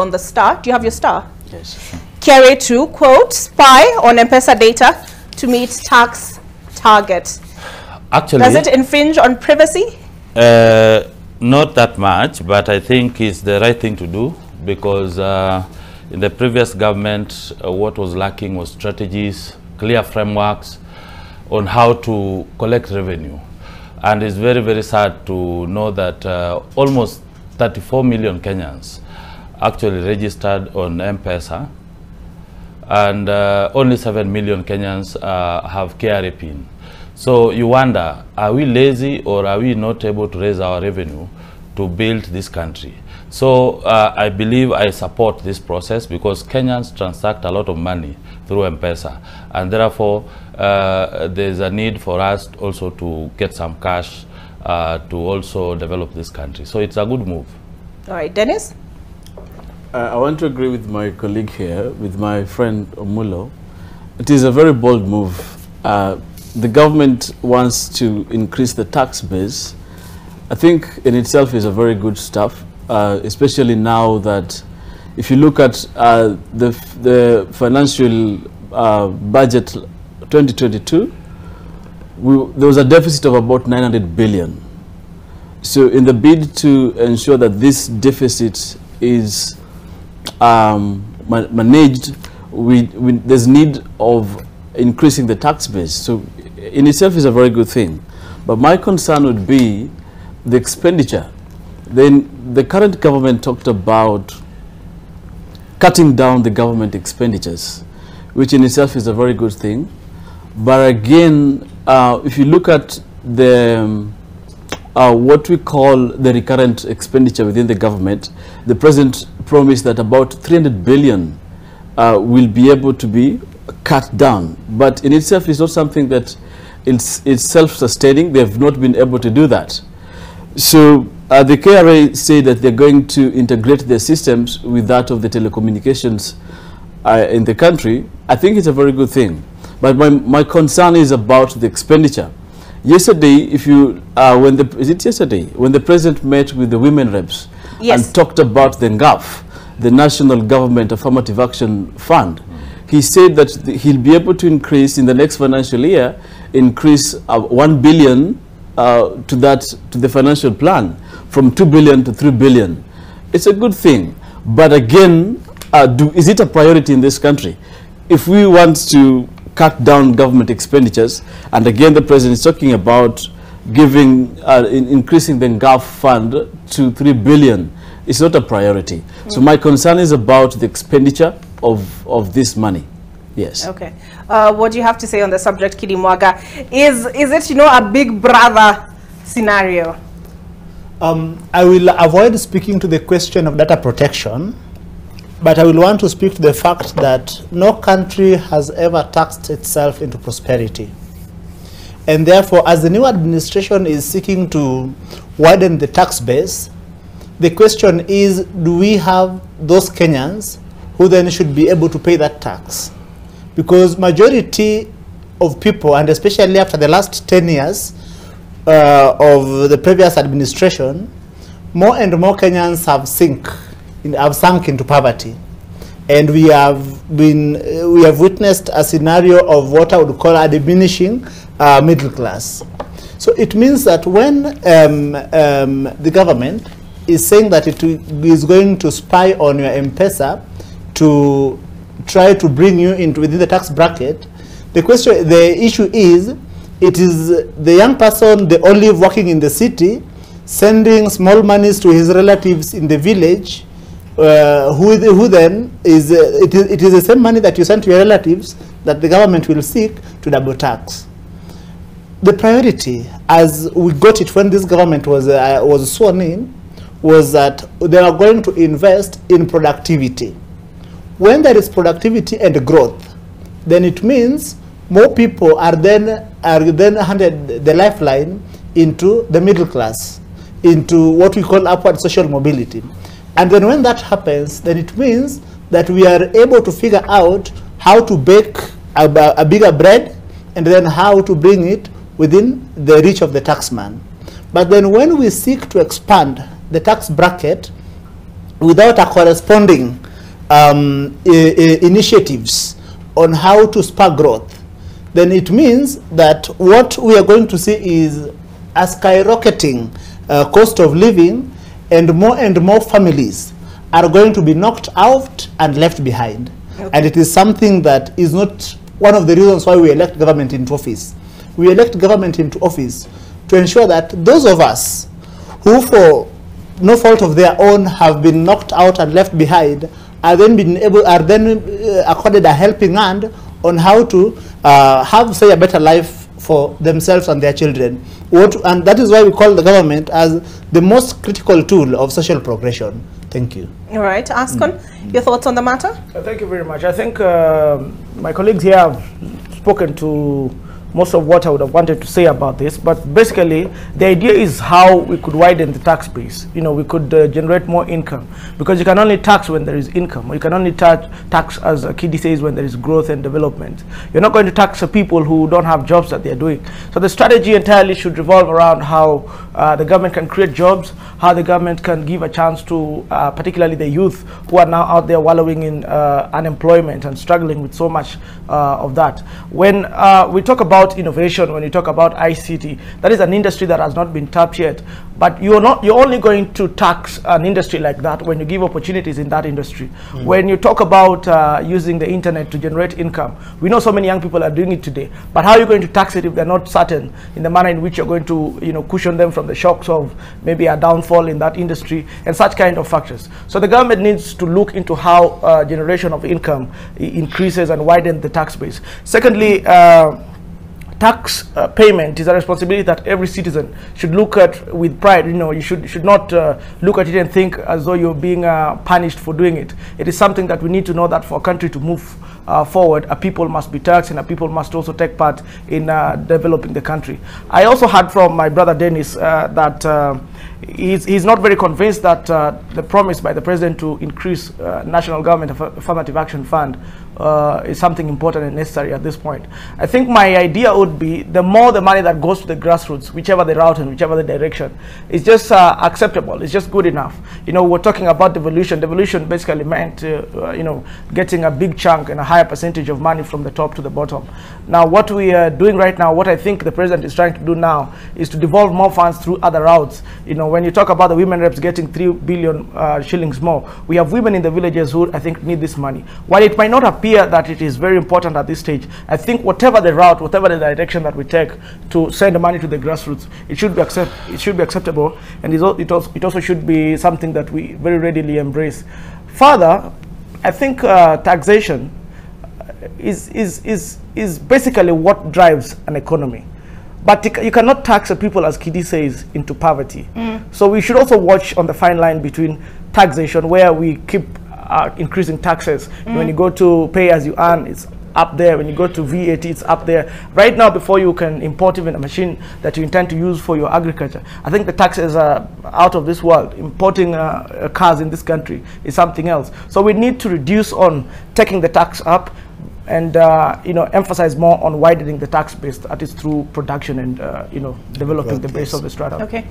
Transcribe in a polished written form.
on the star. Do you have your star? Yes, sure. KRA 2, quote, spy on M-Pesa data to meet tax target. Actually, does it infringe on privacy? Not that much, but I think it's the right thing to do because in the previous government, what was lacking was strategies, clear frameworks on how to collect revenue. And it's very, very sad to know that almost 34 million Kenyans actually registered on M-Pesa, and only 7 million Kenyans have KRA PIN. So you wonder, are we lazy or are we not able to raise our revenue to build this country? So I believe I support this process because Kenyans transact a lot of money through M-Pesa, and therefore there's a need for us also to get some cash to also develop this country. So it's a good move. All right, Dennis? I want to agree with my colleague here, with my friend Omulo. It is a very bold move. The government wants to increase the tax base. I think in itself is a very good stuff, especially now that if you look at the financial budget 2022, there was a deficit of about 900 billion. So in the bid to ensure that this deficit is managed, there's need of increasing the tax base. So in itself is a very good thing. But my concern would be the expenditure. Then the current government talked about cutting down the government expenditures, which in itself is a very good thing. But again, if you look at the what we call the recurrent expenditure within the government, the president promised that about 300 billion will be able to be cut down. But in itself is not something that it's self-sustaining. They have not been able to do that. So the KRA say that they're going to integrate their systems with that of the telecommunications in the country. I think it's a very good thing. But my concern is about the expenditure. Yesterday, if you when the president met with the women reps, yes, and talked about the NGAF, the National Government Affirmative Action Fund, he said that he'll be able to increase in the next financial year, increase 1 billion to the financial plan from 2 billion to 3 billion. It's a good thing, but again, is it a priority in this country? If we want to cut down government expenditures, and again the president is talking about giving increasing the NGAF fund to 3 billion, it's not a priority. So my concern is about the expenditure of this money. Yes. Okay. What do you have to say on the subject, Kidimwaga? Is it, you know, a big brother scenario? I will avoid speaking to the question of data protection, but I will want to speak to the fact that no country has ever taxed itself into prosperity. And therefore, as the new administration is seeking to widen the tax base, the question is, do we have those Kenyans who then should be able to pay that tax? Because majority of people, and especially after the last 10 years of the previous administration, more and more Kenyans have sunk into poverty, and we have witnessed a scenario of what I would call a diminishing middle class. So it means that when the government is saying that it is going to spy on your M-Pesa to try to bring you into within the tax bracket, the issue is, it is the young person, the olive working in the city, sending small monies to his relatives in the village, who then is, it is the same money that you send to your relatives that the government will seek to double tax. The priority, as we got it when this government was sworn in, was that they are going to invest in productivity. When there is productivity and growth, then it means more people are then handed the lifeline into the middle class, into what we call upward social mobility. And then when that happens, then it means that we are able to figure out how to bake a bigger bread, and then how to bring it within the reach of the taxman. But then when we seek to expand the tax bracket, without a corresponding initiatives on how to spur growth, then it means that what we are going to see is a skyrocketing cost of living, and more families are going to be knocked out and left behind. Okay. And it is something that is not one of the reasons why we elect government into office. We elect government into office to ensure that those of us who, for no fault of their own, have been knocked out and left behind, are then accorded a helping hand on how to have, say, a better life for themselves and their children. And that is why we call the government as the most critical tool of social progression. Thank you. All right, Ascon, your thoughts on the matter? Thank you very much. I think my colleagues here have spoken to most of what I would have wanted to say about this, but basically the idea is how we could widen the tax base. You know, we could generate more income, because you can only tax when there is income, or you can only tax, as Kidi says, when there is growth and development. You're not going to tax the people who don't have jobs that they're doing. So the strategy entirely should revolve around how the government can create jobs, how the government can give a chance to particularly the youth who are now out there wallowing in unemployment and struggling with so much of that. When we talk about innovation, when you talk about ICT, that is an industry that has not been tapped yet. But you're only going to tax an industry like that when you give opportunities in that industry. When you talk about using the internet to generate income, we know so many young people are doing it today. But how are you going to tax it if they're not certain in the manner in which you're going to, cushion them from the shocks of maybe a downfall in that industry and such kind of factors? So the government needs to look into how generation of income increases and widen the tax base. Secondly, tax payment is a responsibility that every citizen should look at with pride. You should not look at it and think as though you're being punished for doing it. It is something that we need to know that for a country to move forward, a people must be taxed, and a people must also take part in developing the country. I also heard from my brother Dennis that he's not very convinced that the promise by the president to increase national government affirmative action fund is something important and necessary at this point. I think my idea would be the more the money that goes to the grassroots, whichever the route and whichever the direction, is just acceptable. It's just good enough. We're talking about devolution. Devolution basically meant getting a big chunk and a higher percentage of money from the top to the bottom. Now what we are doing right now, what I think the president is trying to do now, is to devolve more funds through other routes. When you talk about the women reps getting 3 billion shillings more, we have women in the villages who I think need this money. While it might not appear that it is very important at this stage, I think whatever the route, whatever the direction that we take to send the money to the grassroots, it should be acceptable, and it also should be something that we very readily embrace. Further, I think taxation is basically what drives an economy. But you cannot tax the people, as Kidi says, into poverty. So we should also watch on the fine line between taxation, where we keep increasing taxes. When you go to pay as you earn, it's up there. When you go to VAT, it's up there. Right now, before you can import even a machine that you intend to use for your agriculture, I think the taxes are out of this world. Importing cars in this country is something else. So we need to reduce on taking the tax up, and emphasize more on widening the tax base, that is through production and developing the base of the strata. Okay.